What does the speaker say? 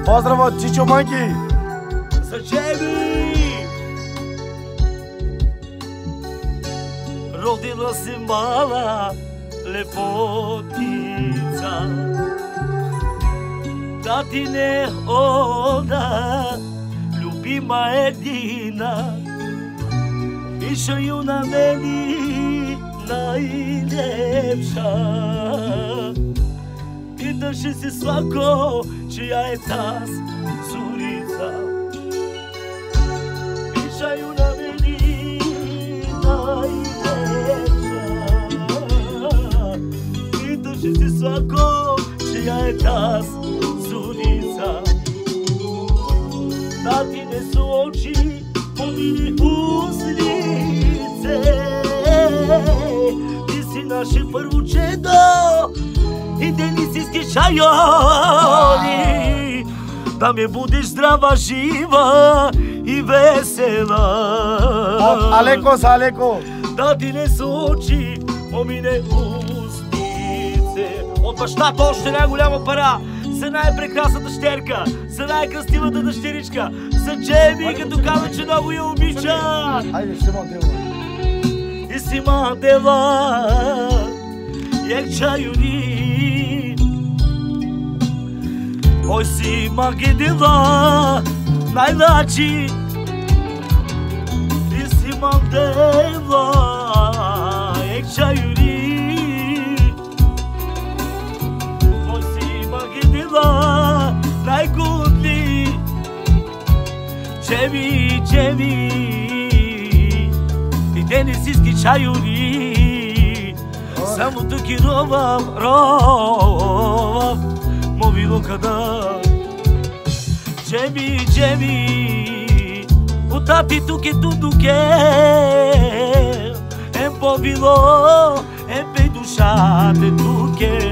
Pozdrav od Čičo Manki. Za Čevi. Rodila se mala lepotica, da ti ne oda, ljubima jedina, mišaju na meni najljepša. Pitaše se svako čija je ta curica, mišaju na meni najljepša. Pitaše se svako čija je ta curica. Tatine su oči, pomini uslice, ti si naše prvo čedo i denicijski čajoni, da mi budeš zdrava, živa i vesela. Алеко за Алеко. Татине su oči, pomine uslice. От бащата още най-голяма пара за най-прекрасната щерка, за най-красивата дъщеричка, за Джеми, като каза, че много я обича. Айде, Сима Дева. И Сима Дева, як чаюни. Ой, Сима Дева, най-лачи. И Сима Дева, як чаюни. Най-гудли Джеми, Джеми и денисийски чаюри. Само тук и ровам, мовило када. Джеми, Джеми, утати тук е тудуке. Ем повило, ем пей душате туке.